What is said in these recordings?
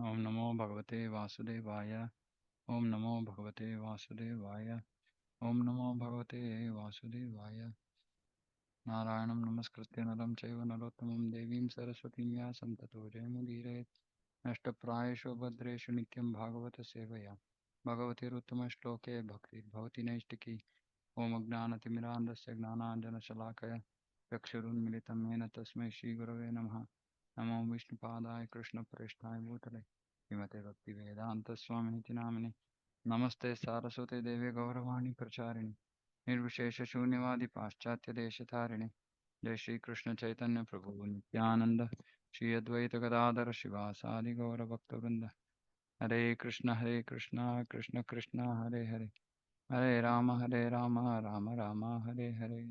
Om Namo Bhagavate Vasudevaya. Om Namo Bhagavate Vasudevaya. Om Namo Bhagavate Vasudevaya. Narayanam Namaskritya Naram Chaiva Narottamam Devim Saraswatim Vyasam Tato Jayamudire. Ashtaprayeshu Bhadreshu Nityam Bhagavata Sevaya. Bhagavate Ruttama Shloke Bhakti Bhavati Naishtiki. Om Agnanatimirandasya Gnananjana Shalakaya. Yakshurunmilitam Mena Tasmai Shri Gurave Namaha. Namo Vishnupadaya Krishna Preshthaya Bhutale. Srimate Bhakti Vedanta Swamiti Namini. Namaste Saraswate Devi Gauravani Pracharini. Nirvishesha Shunyavadi Paschatya Deshatharini. Jai Shri Krishna Chaitanya Prabhu Nityananda. Shri Advaita Gadadhara Shivasadi Gaura Bhakta Hare Krishna Krishna Krishna Hare Hare Hare Rama Rama Rama Hare Hare.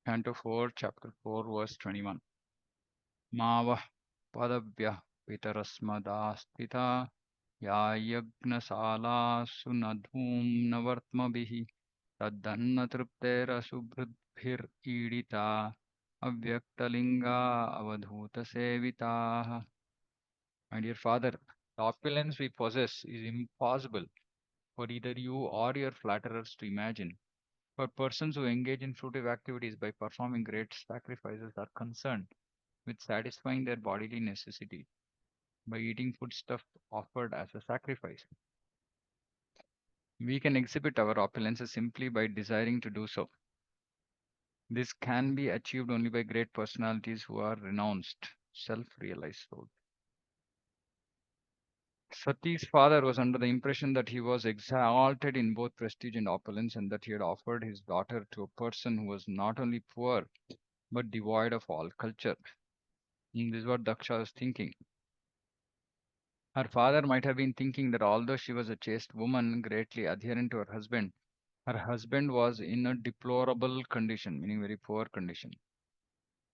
Canto 4, Chapter 4, Verse 21. Mavah Padabhyah Pitarasmadastita Ya Yagnasala Sunadhum Navartmabihi Taddanna Triptera Subhridbhir Idita Avyaktalinga Avadhuta Sevitaha. My dear father, the opulence we possess is impossible for either you or your flatterers to imagine. For persons who engage in fruitive activities by performing great sacrifices are concerned with satisfying their bodily necessity by eating foodstuff offered as a sacrifice. We can exhibit our opulences simply by desiring to do so. This can be achieved only by great personalities who are renounced, self-realized souls. Sati's father was under the impression that he was exalted in both prestige and opulence, and that he had offered his daughter to a person who was not only poor but devoid of all culture. This is what Daksha was thinking. Her father might have been thinking that although she was a chaste woman, greatly adherent to her husband was in a deplorable condition, meaning very poor condition.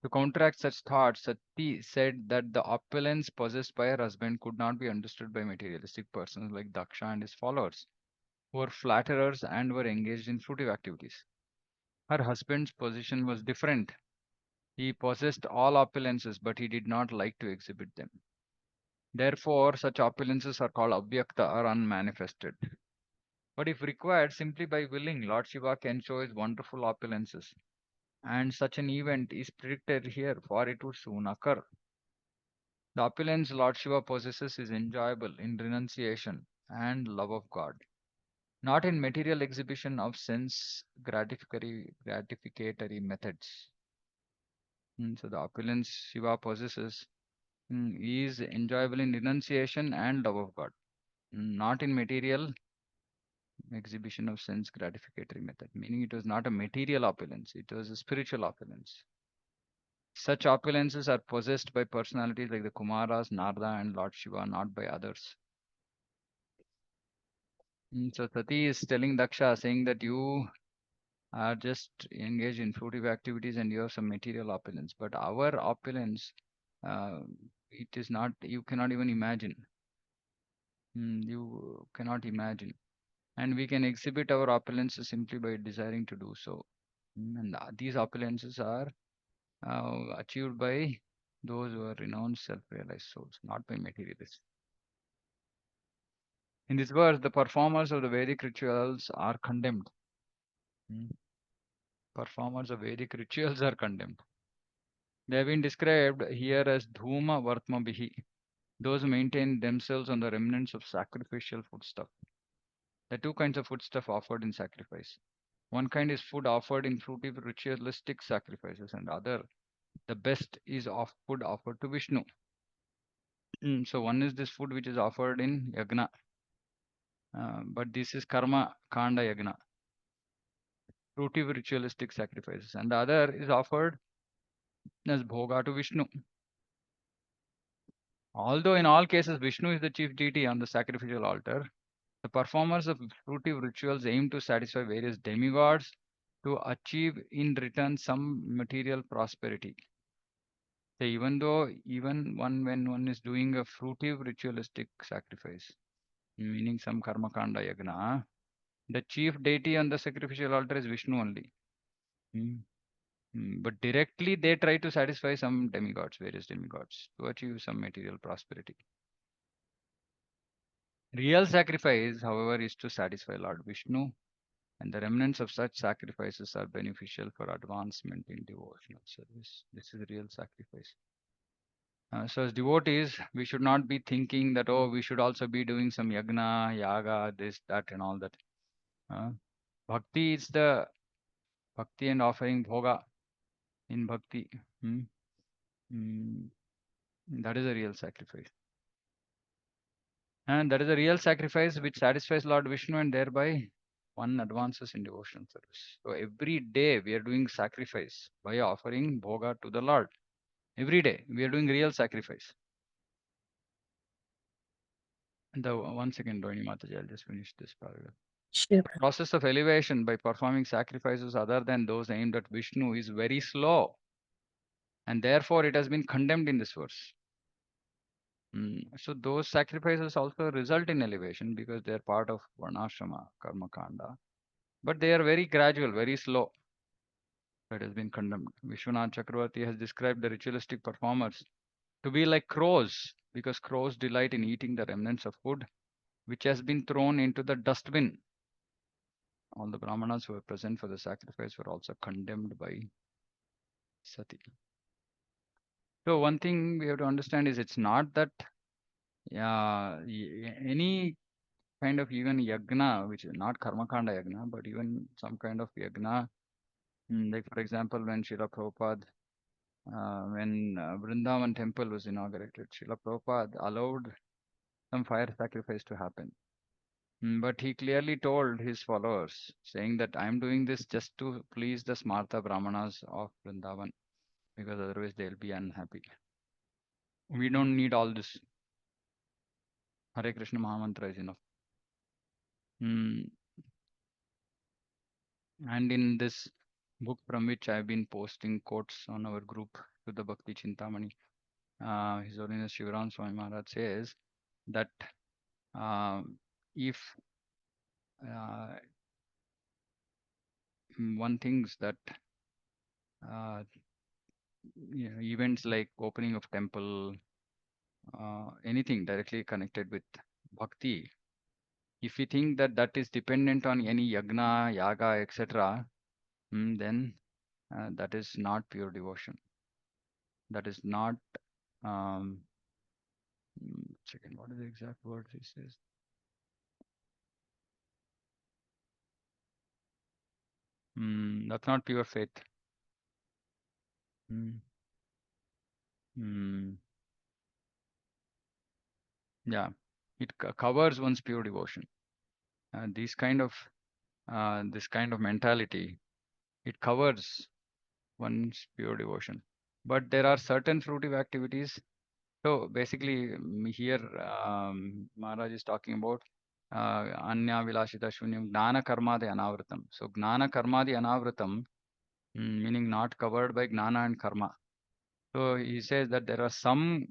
To counteract such thoughts, Sati said that the opulence possessed by her husband could not be understood by materialistic persons like Daksha and his followers, who were flatterers and were engaged in fruitive activities. Her husband's position was different. He possessed all opulences, but he did not like to exhibit them. Therefore, such opulences are called abhyakta or unmanifested. But if required, simply by willing, Lord Shiva can show his wonderful opulences. And such an event is predicted here, for it would soon occur. The opulence Lord Shiva possesses is enjoyable in renunciation and love of God, not in material exhibition of sense gratificatory methods. So the opulence Shiva possesses is enjoyable in renunciation and love of God, not in material exhibition of sense gratificatory method, meaning it was not a material opulence, it was a spiritual opulence. Such opulences are possessed by personalities like the Kumaras, Narada, and Lord Shiva, not by others. So Sati is telling Daksha, saying that you are just engaged in fruitive activities and you have some material opulence, but our opulence, uh, it is not, you cannot even imagine. You cannot imagine. And we can exhibit our opulences simply by desiring to do so. And these opulences are achieved by those who are renowned self-realized souls, not by materialists. In this verse, the performers of the Vedic rituals are condemned. Hmm. Performers of Vedic rituals are condemned. They have been described here as Dhuma Vartma Bihi, those who maintain themselves on the remnants of sacrificial foodstuff. There are two kinds of foodstuff offered in sacrifice. One kind is food offered in fruitive ritualistic sacrifices, and other, the best, is of food offered to Vishnu. So one is this food which is offered in yagna, but this is karma kanda yagna, fruitive ritualistic sacrifices, and the other is offered as bhoga to Vishnu. Although in all cases Vishnu is the chief deity on the sacrificial altar, the performers of fruitive rituals aim to satisfy various demigods to achieve in return some material prosperity. So even when one is doing a fruitive ritualistic sacrifice, meaning some karma kanda yagna, the chief deity on the sacrificial altar is Vishnu only. Hmm. But directly they try to satisfy some demigods, various demigods, to achieve some material prosperity. Real sacrifice, however, is to satisfy Lord Vishnu, and the remnants of such sacrifices are beneficial for advancement in devotional service. This is real sacrifice. So, as devotees, we should not be thinking that, oh, we should also be doing some yagna, yaga, this, that, and all that. Uh, Bhakti is the bhakti and offering bhoga in bhakti. Hmm? Mm, that is a real sacrifice. And that is a real sacrifice which satisfies Lord Vishnu, and thereby one advances in devotional service. So every day we are doing sacrifice by offering bhoga to the Lord. Every day we are doing real sacrifice. And the one second, Rohini Mataji, I'll just finish this paragraph. Sure. Process of elevation by performing sacrifices other than those aimed at Vishnu is very slow, and therefore it has been condemned in this verse. So those sacrifices also result in elevation because they are part of Varnashrama Karma Kanda, but they are very gradual, very slow. That has been condemned. Vishwanath Chakravarti has described the ritualistic performers to be like crows because crows delight in eating the remnants of food which has been thrown into the dustbin. All the Brahmanas who were present for the sacrifice were also condemned by Sati. So one thing we have to understand is it's not that any kind of even yagna, which is not karmakanda yagna, but even some kind of yagna, like for example, when Srila Prabhupada, when Vrindavan temple was inaugurated, Srila Prabhupada allowed some fire sacrifice to happen. But he clearly told his followers, saying that I am doing this just to please the Smartha Brahmanas of Vrindavan, because otherwise they'll be unhappy. We don't need all this. Hare Krishna Mahamantra is enough. Mm, And in this book from which I've been posting quotes on our group to the Bhakti Chintamani, His Holiness Shivaram Swami Maharaj says that uh, if uh, one thinks that uh, events like opening of temple, anything directly connected with bhakti, if we think that that is dependent on any yagna, yaga, etc., then that is not pure devotion. That is not um, second, what is the exact word he says? That's not pure faith. Mm, mm, yeah, it covers one's pure devotion. This kind of mentality, it covers one's pure devotion. But there are certain fruitive activities. So basically, here Maharaj is talking about Anya Vilashita Shunyam Gnana Karmadi Anavritam. So Gnana Karmadi Anavritam, meaning not covered by Gnana and Karma. So he says that there are some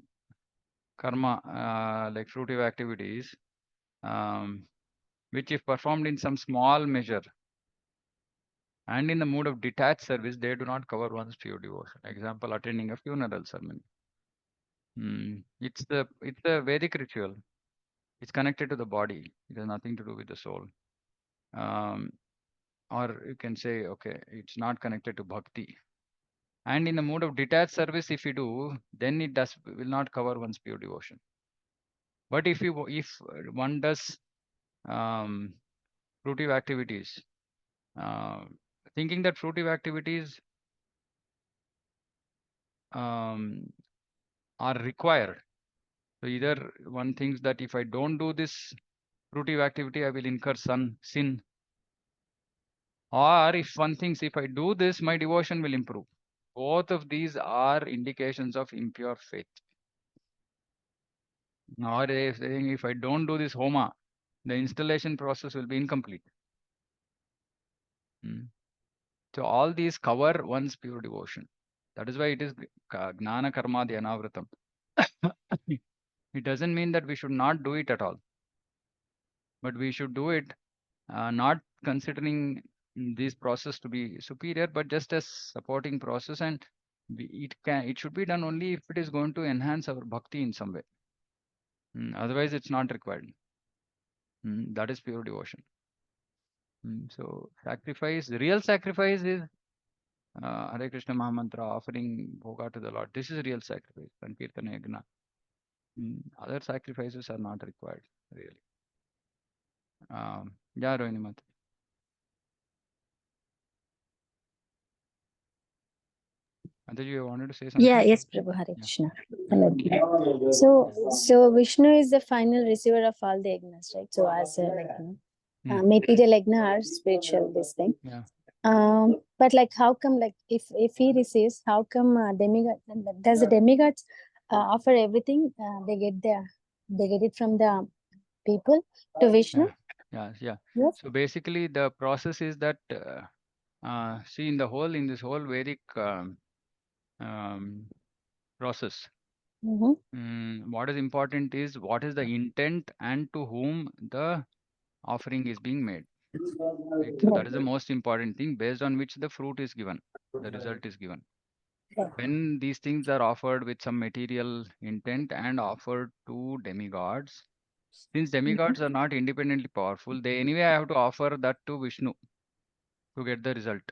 karma, like fruitive activities, um, which if performed in some small measure and in the mood of detached service, they do not cover one's pure devotion. Example, attending a funeral ceremony. It's the Vedic ritual. It's connected to the body. It has nothing to do with the soul. Um, or you can say, okay, it's not connected to bhakti. And in the mood of detached service, if you do, then it will not cover one's pure devotion. But if one does um, fruitive activities, uh, thinking that fruitive activities um, are required. So either one thinks that if I don't do this fruitive activity, I will incur sin. Or if one thinks if I do this, my devotion will improve. Both of these are indications of impure faith. Or if saying if I don't do this homa, the installation process will be incomplete. Mm. So all these cover one's pure devotion. That is why it is Gnana Karma Dhyanavratam. It doesn't mean that we should not do it at all, but we should do it not considering this process to be superior, but just as supporting process, and it should be done only if it is going to enhance our bhakti in some way. Otherwise, it's not required. That is pure devotion. So sacrifice, real sacrifice is Hare Krishna Mahamantra, offering bhoga to the Lord. This is real sacrifice. Sankirtana yagna. Other sacrifices are not required, really. Yeah, Rohini Mata. Mataji, you wanted to say Yeah, something? yes, Prabhu. Hare Yeah. Krishna. Yeah. Hello. So Vishnu is the final receiver of all the yagnas, right? So as material yagna are spiritual, this thing. Yeah. But like, how come, like, if he receives, how come demigod, does the demigods offer everything? They get it from the people to Vishnu. Yeah. Yes. So basically, the process is that see in this whole Vedic um, process, what is important is what is the intent and to whom the offering is being made. Right? So that is the most important thing, based on which the fruit is given, the result is given. When these things are offered with some material intent and offered to demigods, since demigods are not independently powerful, they anyway have to offer that to Vishnu to get the result.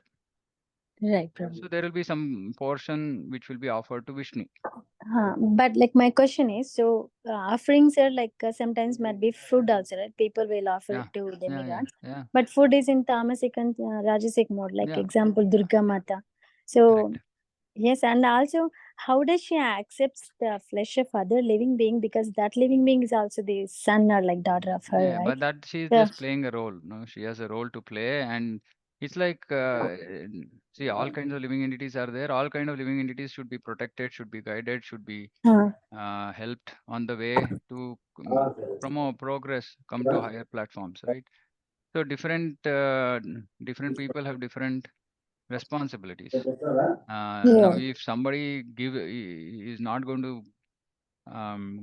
Right, Prabhu. So there will be some portion which will be offered to Vishnu. But like my question is, so offerings are like sometimes might be food also, right? People will offer Yeah, it to demigods, yeah, but food is in tamasic and rajasic mode. Like yeah. example, Durga Mata. So Correct. yes, and also how does she accept the flesh of other living being, because that living being is also the son or like daughter of her, Yeah, right? but that she is So, just playing a role. No, she has a role to play, and it's like see, all kinds of living entities are there. All kind of living entities should be protected, should be guided, should be uh, helped on the way to promote progress, come to higher platforms, right? So different people have different responsibilities. Now, yeah. if somebody is not going to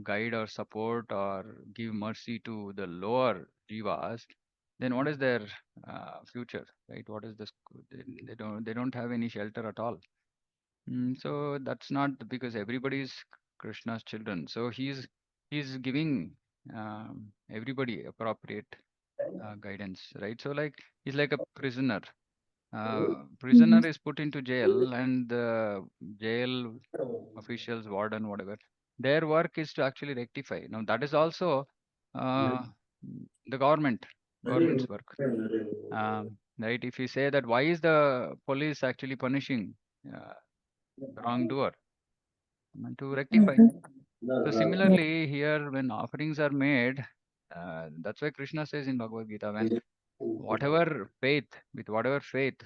guide or support or give mercy to the lower jivas, then what is their future, right? What is this? They don't have any shelter at all. So that's not because everybody is Krishna's children. So he's giving everybody appropriate guidance, right? So like he's like a prisoner. Prisoner Mhm. is put into jail, and the jail officials, warden, whatever, their work is to actually rectify. Now that is also uh, the government's work. Right? If you say that, why is the police actually punishing the wrongdoer? To rectify. Mhm. So similarly, here when offerings are made, that's why Krishna says in Bhagavad Gita, when with whatever faith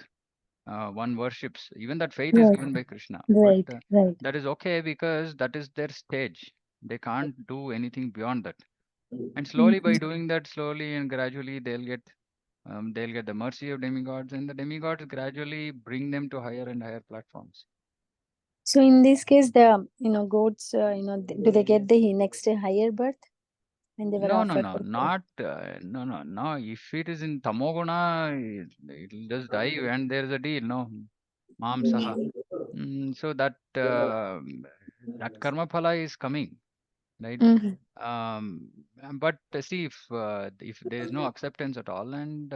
one worships, even that faith is given Right, by Krishna. But right, right. that is okay because that is their stage. They can't do anything beyond that. And slowly, by Mhm. doing that, slowly and gradually, they'll get the mercy of demigods, and the demigods gradually bring them to higher and higher platforms. So in this case, the goats, do they get the next higher birth when they were No, no, offered? no, not no, no, no. If it is in Tamoguna, it'll just die, and there's a deal. No, Mam Saha. So that karma phala is coming, right? Mm-hmm. But see, if there is no acceptance at all, and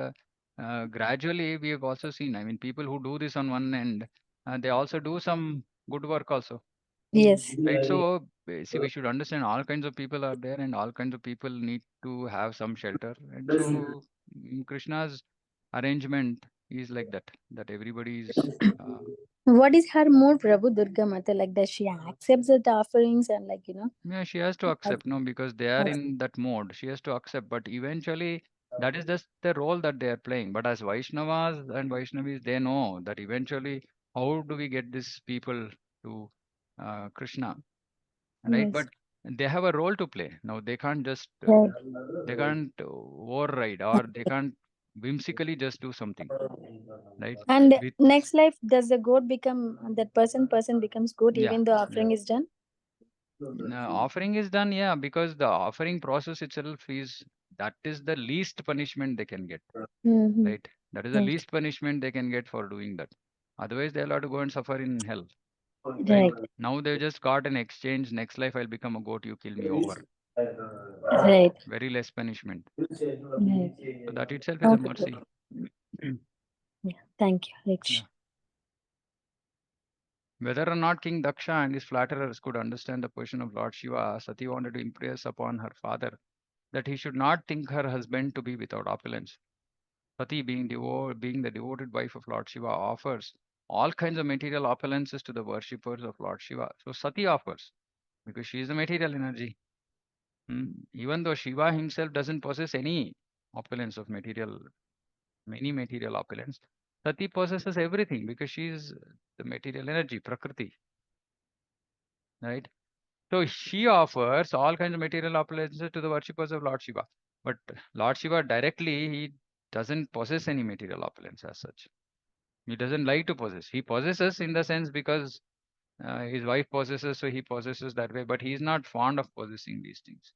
gradually we have also seen. I mean, people who do this on one end, they also do some good work also, Yes. right? So see, we should understand all kinds of people are there, and all kinds of people need to have some shelter, and so Krishna's arrangement is like that. That everybody is. Uh, What is her mood, Prabhu Durga Mata? Like, does she accept the offerings and Yeah, she has to like, accept, no, because they are in that mode. She has to accept, but eventually, that is just the role that they are playing. But as Vaishnavas and Vaishnavis, they know that eventually, how do we get these people to Krishna, right? yes, But they have a role to play. Now, right. they can't override, or they can't whimsically just do something, right? And With next life, does the goat become that person becomes good Yeah, even though yeah. offering is done? Offering is done, yeah, because the offering process itself is that is the least punishment they can get, Mm-hmm. right? That is the Right. least punishment they can get for doing that. Otherwise, they'll have to go and suffer in hell. Right? Right. Now they just got an exchange. Next life, I'll become a goat. You kill me over. Right. Very less punishment. Right. So that itself is a Okay. mercy. Yeah. Thank you, Hare Yeah. Krishna. Whether or not King Daksha and his flatterers could understand the position of Lord Shiva, Sati wanted to impress upon her father that he should not think her husband to be without opulence. Sati, being the devoted wife of Lord Shiva, offers all kinds of material opulences to the worshippers of Lord Shiva. So Sati offers because she is the material energy. Even though Shiva himself doesn't possess any opulence of many material opulence, Sati possesses everything because she is the material energy, Prakriti. Right? So she offers all kinds of material opulences to the worshippers of Lord Shiva. But Lord Shiva directly, he doesn't possess any material opulence as such. He doesn't like to possess. He possesses in the sense because his wife possesses, so he possesses that way. But he is not fond of possessing these things.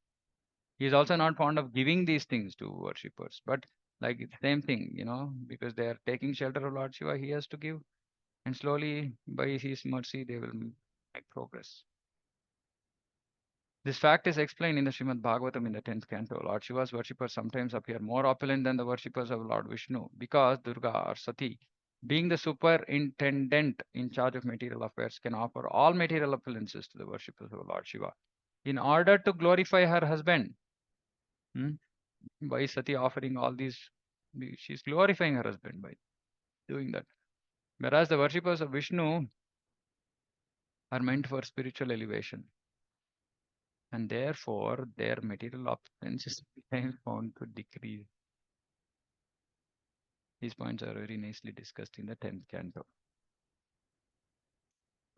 He is also not fond of giving these things to worshippers. But like same thing, because they are taking shelter of Lord Shiva, he has to give. And slowly, by his mercy, they will make progress. This fact is explained in the Srimad Bhagavatam in the 10th canto. Lord Shiva's worshippers sometimes appear more opulent than the worshippers of Lord Vishnu because Durga or Sati, being the superintendent in charge of material affairs, can offer all material opulences to the worshippers of Lord Shiva in order to glorify her husband. By Sati offering all these, she's glorifying her husband by doing that. Whereas the worshippers of Vishnu are meant for spiritual elevation. And therefore their material opulence is found to decrease. These points are very nicely discussed in the 10th canto.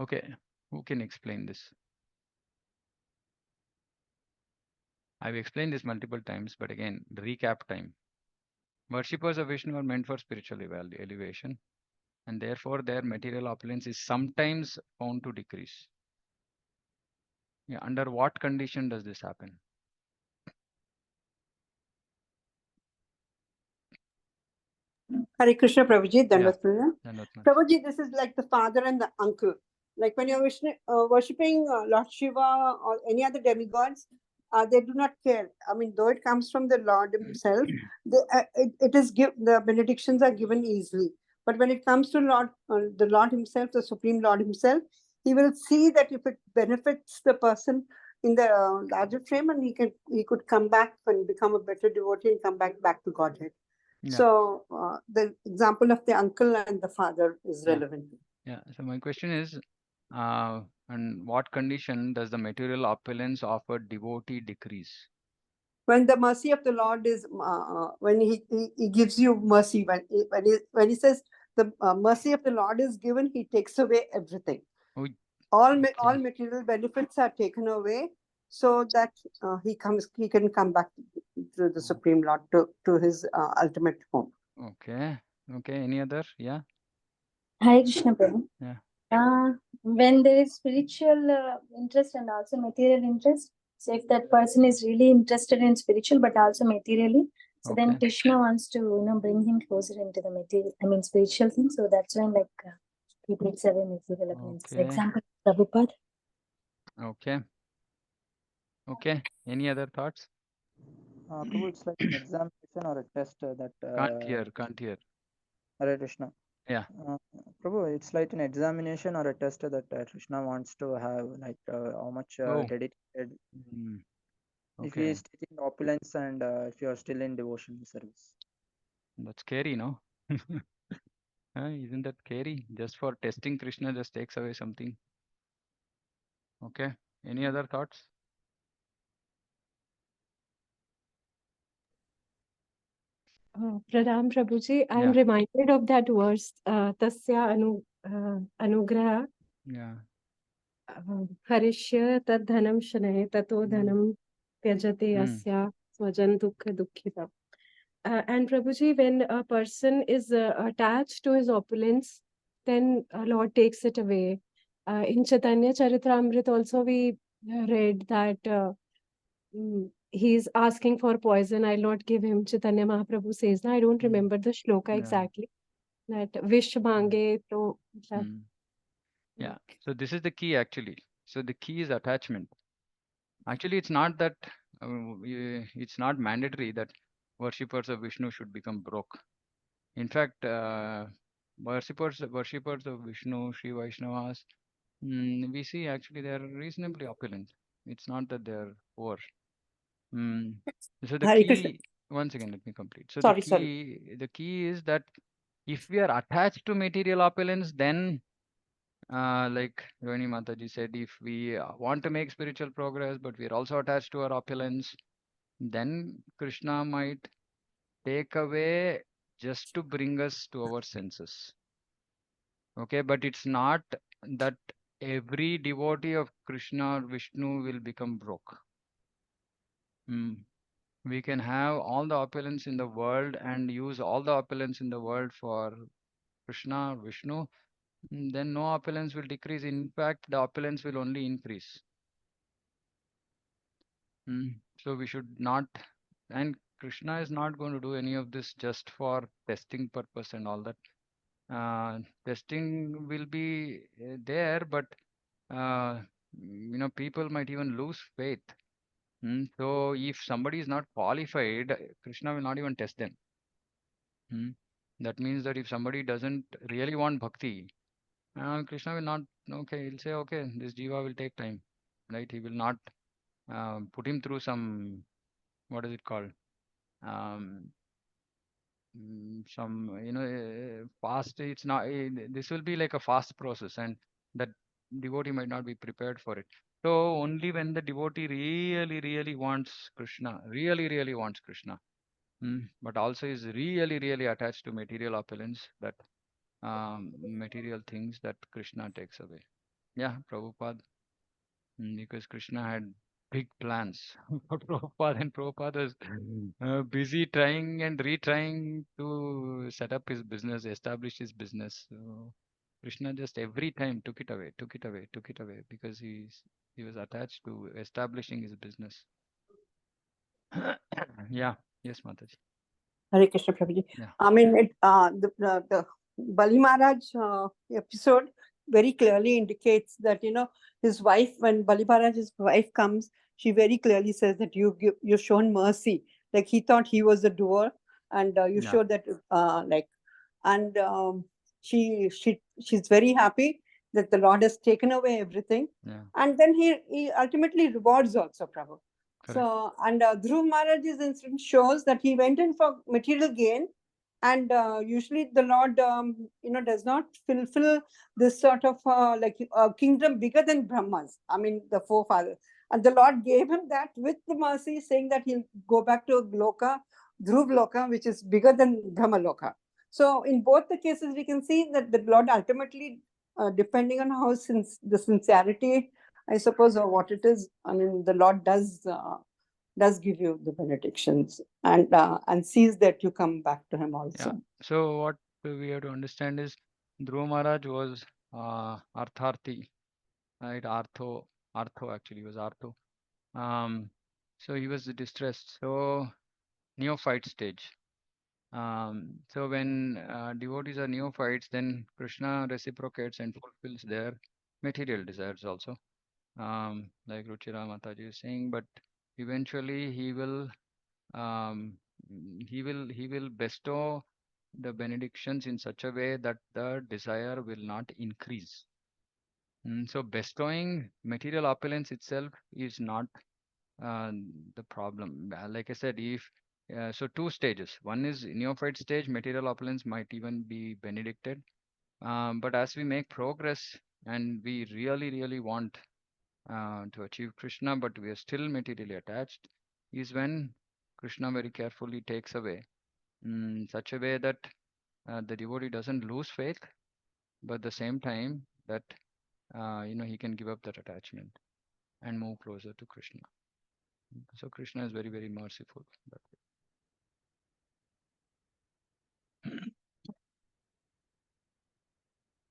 Okay, who can explain this? I've explained this multiple times, but again, recap time. Worshippers of Vishnu are meant for spiritual elevation, and therefore their material opulence is sometimes found to decrease. Yeah, under what condition does this happen? Hare Krishna, Prabhuji, Dandavat Pranam. Dandavat Pranam. Prabhuji, this is like the father and the uncle. Like when you're worshipping Lord Shiva or any other demigods, they do not care. I mean, though it comes from the Lord himself, the benedictions are given easily. But when it comes to the Lord himself, the Supreme Lord himself, he will see that if it benefits the person in the larger frame, and he could come back and become a better devotee and come back to Godhead. Yeah. So the example of the uncle and the father is relevant. Yeah. So my question is, on what condition does the material opulence of a devotee decrease? When the mercy of the Lord is, when he gives you mercy, when he says the mercy of the Lord is given, he takes away everything. All material benefits are taken away, so that he can come back to the Supreme Lord, to his ultimate home. Okay. Any other? Yeah. Hare Krishna, Prabhu. Yeah. When there is spiritual interest and also material interest, so if that person is really interested in spiritual but also materially, so then Krishna wants to bring him closer into the material, spiritual thing. So that's when he takes away material appearances. Example, Prabhupada. Okay. Any other thoughts? Prabhu, it's like an examination or a test that. Can't hear. Hare Krishna. Yeah. Prabhu, it's like an examination or a test that Krishna wants to have, like how much dedicated. If he is taking opulence and if you are still in devotional service. That's scary, no? Isn't that scary? Just for testing, Krishna just takes away something. Okay. Any other thoughts? Pradam Prabhuji, I am reminded of that verse, Tasya Anugraha. Yeah. Harishya tad dhanam shanaye tato dhanam tyajate asya swajan dukha dukkita. And Prabhuji, when a person is attached to his opulence, then Lord takes it away. In Chaitanya Charitamrita also we read that he's asking for poison, I'll not give him. Chaitanya Mahaprabhu says, I don't remember the shloka exactly. That Vish mange to. Yeah. So this is the key actually. So the key is attachment. Actually, it's not that it's not mandatory that worshippers of Vishnu should become broke. In fact, worshippers of Vishnu, Sri Vaishnavas, we see actually they are reasonably opulent. It's not that they are poor. So the Hare Krishna. key, once again, let me complete. So Sorry. the key is that if we are attached to material opulence, then like Rohini Mataji said, if we want to make spiritual progress, but we are also attached to our opulence, then Krishna might take away just to bring us to our senses. Okay, but it's not that every devotee of Krishna or Vishnu will become broke. We can have all the opulence in the world and use all the opulence in the world for Krishna or Vishnu. Then no opulence will decrease. In fact, the opulence will only increase. So we should not, and Krishna is not going to do any of this just for testing purpose and all that. Testing will be there, but people might even lose faith. So if somebody is not qualified, Krishna will not even test them. That means that if somebody doesn't really want bhakti, Krishna will not, okay, he'll say, okay, this jiva will take time, right? He will not put him through some, what is it called? Some, fast, it's not, this will be like a fast process, and that devotee might not be prepared for it. So only when the devotee really, really wants Krishna, really wants Krishna, but also is really, really attached to material opulence, that material things, that Krishna takes away. Yeah, Prabhupada, because Krishna had big plans for Prabhupada, and Prabhupada was busy trying and retrying to set up his business, establish his business. So Krishna just every time took it away, because he was attached to establishing his business. Yeah, yes, Mataji. Hare Krishna Prabhuji. Yeah. I mean, the Bali Maharaj episode very clearly indicates that, his wife, when Bali Maharaj's wife comes, she very clearly says that you've shown mercy. Like he thought he was the doer, and you showed that, and she's very happy that the Lord has taken away everything. Yeah. And then he ultimately rewards also, Prabhu. Correct. So, and Dhruv Maharaj's incident shows that he went in for material gain, and usually the Lord, does not fulfill this sort of like a kingdom bigger than Brahma's. I mean, the forefathers. And the Lord gave him that with the mercy, saying that he'll go back to Loka, Dhruv Loka, which is bigger than Brahma Loka. So, in both the cases, we can see that the Lord ultimately, depending on how the sincerity, I suppose, or what it is, I mean, the Lord does give you the benedictions, and sees that you come back to him also. Yeah. So what we have to understand is Dhruva Maharaj was Artharthi, right? Artho actually was Artho. So he was distressed. So neophyte stage. So when devotees are neophytes, then Krishna reciprocates and fulfills their material desires also. Like Ruchira Mataji is saying, but eventually he will bestow the benedictions in such a way that the desire will not increase. So bestowing material opulence itself is not the problem. Like I said, if so, two stages. One is neophyte stage, material opulence might even be benedicted. But as we make progress and we really want to achieve Krishna, but we are still materially attached, is when Krishna very carefully takes away such a way that the devotee doesn't lose faith, but at the same time that he can give up that attachment and move closer to Krishna. So Krishna is very, very merciful that way.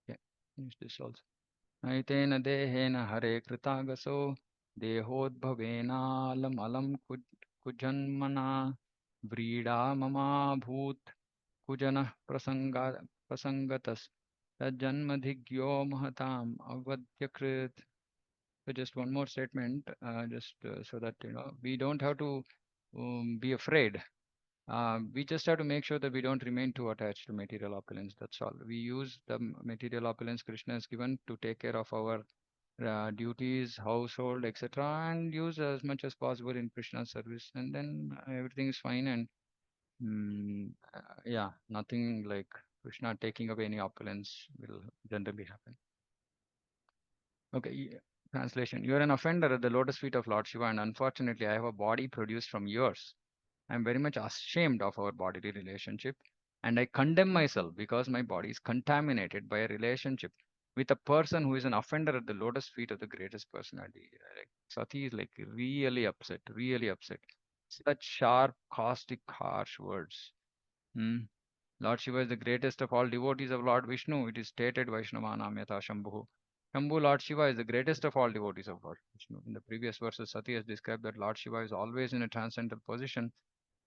Yeah, finish this also. Aitena dehena hare kritagaso dehodbhavena alam kujanmana vrida mama bhut kujana prasangatas janmadhigyo mahatam avadyakrit. So just one more statement, so that we don't have to be afraid. We just have to make sure that we don't remain too attached to material opulence. That's all. We use the material opulence Krishna has given to take care of our duties, household, etc., and use as much as possible in Krishna's service, and then everything is fine. And yeah, nothing like Krishna taking away any opulence will generally happen. Okay, translation. You are an offender at the lotus feet of Lord Shiva, and unfortunately, I have a body produced from yours. I am very much ashamed of our bodily relationship, and I condemn myself because my body is contaminated by a relationship with a person who is an offender at the lotus feet of the greatest personality. Like, Sati is like really upset, really upset. Such sharp, caustic, harsh words. Hmm. Lord Shiva is the greatest of all devotees of Lord Vishnu. It is stated Vaishnavanam Yatha Shambhu. Shambhu, Lord Shiva, is the greatest of all devotees of Lord Vishnu. In the previous verses, Sati has described that Lord Shiva is always in a transcendental position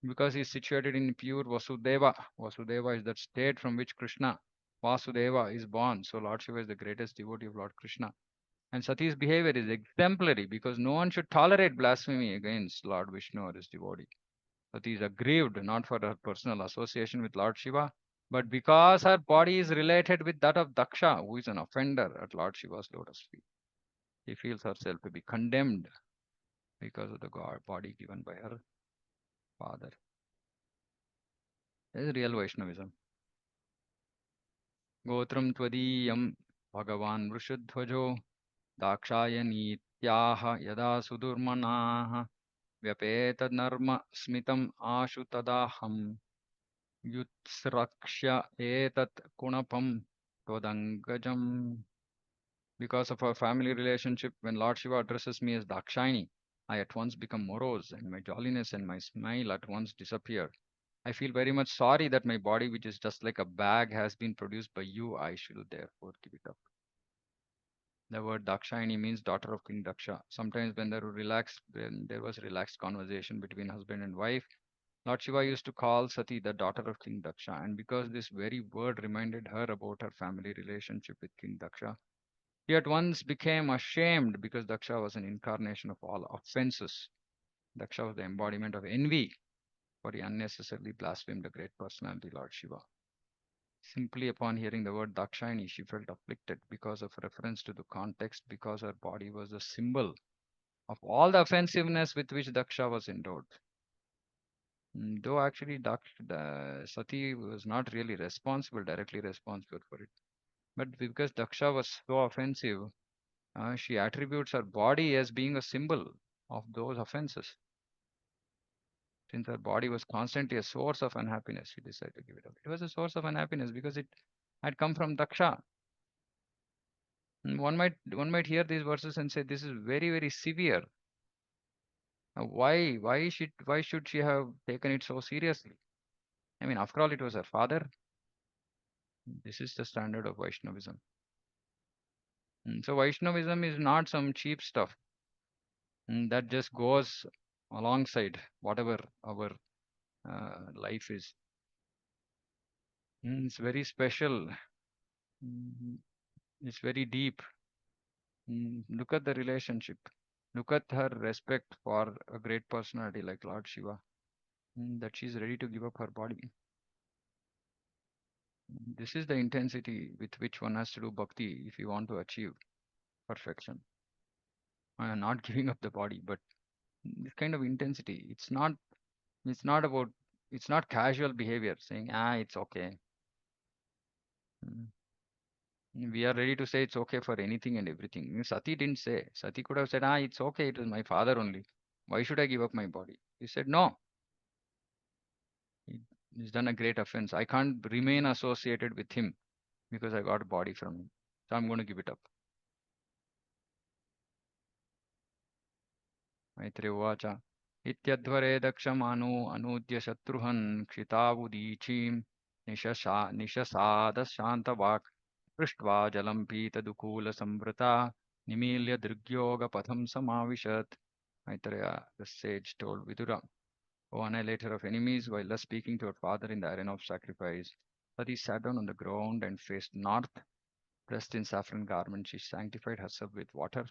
because he is situated in pure Vasudeva. Vasudeva is that state from which Krishna, Vasudeva, is born. So Lord Shiva is the greatest devotee of Lord Krishna. And Sati's behavior is exemplary because no one should tolerate blasphemy against Lord Vishnu or his devotee. Sati is aggrieved not for her personal association with Lord Shiva, but because her body is related with that of Daksha, who is an offender at Lord Shiva's lotus feet. She feels herself to be condemned because of the body given by her father. This is real Vaishnavism. Gotram Twadiyam Bhagavan Vrushadhvajo Dakshaya Yada Sudurmanaha Vyapeta Narma Smitam Ashu Tadaham Yutsrakshya Etat Kunapam Todangajam. Because of our family relationship, when Lord Shiva addresses me as Dakshayani, I at once become morose, and my jolliness and my smile at once disappear. I feel very much sorry that my body, which is just like a bag, has been produced by you. I should therefore give it up. The word Dakshayani means daughter of King Daksha. Sometimes when there was relaxed conversation between husband and wife, Lord Shiva used to call Sati the daughter of King Daksha. And because this very word reminded her about her family relationship with King Daksha, she at once became ashamed because Daksha was an incarnation of all offenses. Daksha was the embodiment of envy, for he unnecessarily blasphemed the great personality, Lord Shiva. Simply upon hearing the word Dakshayani, she felt afflicted because of reference to the context, because her body was a symbol of all the offensiveness with which Daksha was endowed. Though actually Sati was not really directly responsible for it. But because Daksha was so offensive, she attributes her body as being a symbol of those offenses. Since her body was constantly a source of unhappiness, she decided to give it up. It was a source of unhappiness because it had come from Daksha. One might hear these verses and say this is very, very severe. Why should she have taken it so seriously? I mean, after all, it was her father. This is the standard of Vaishnavism. So Vaishnavism is not some cheap stuff that just goes alongside whatever our life is. It's very special. It's very deep. Look at the relationship. Look at her respect for a great personality like Lord Shiva, that she's ready to give up her body. This is the intensity with which one has to do bhakti if you want to achieve perfection. Not giving up the body, but this kind of intensity. It's not about. It's not casual behavior saying, it's okay. We are ready to say it's okay for anything and everything. Sati didn't say. Sati could have said, it's okay. It was my father only. Why should I give up my body? He said, no. He's done a great offense. I can't remain associated with him because I got a body from him. So I'm going to give it up. Maitreya Uvacha. Ityadvare dakshamaну anudya shatruhan kshitavudīchīm nishasāda shantavak पृष्ट्वा जलं पीतदुकूलसंवृता निमील्य दृग्योगपथं समाविशत्. Maitreya, the sage, told Vidura, O annihilator of enemies, while thus speaking to her father in the arena of sacrifice, Sati sat down on the ground and faced north. Dressed in saffron garment, she sanctified herself with water,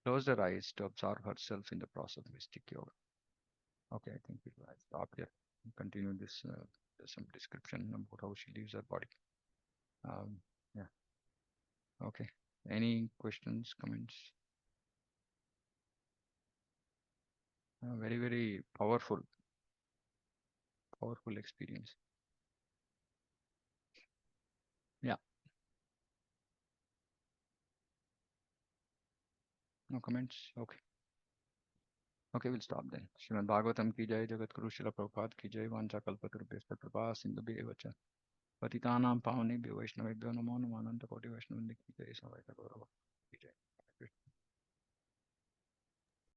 closed her eyes to absorb herself in the process of mystic yoga. Okay, I think we'll stop here and continue this. There's some description about how she leaves her body. Yeah. Okay. Any questions, comments? Very, very powerful experience. Yeah. No comments? Okay. Okay, we'll stop then. Srimad Bhagavatam ki jai, Jagat Guru Srila Prabhupada ki jai, Vancha Kalpatarubhyascha Kripa Sindhu Bhyevacha, Patitanam Pavane Bhyo Vaishnavebhyo Namo Namo Ananta Koti Vaishnavindi ki jai, Savaita Gaurava ki jai.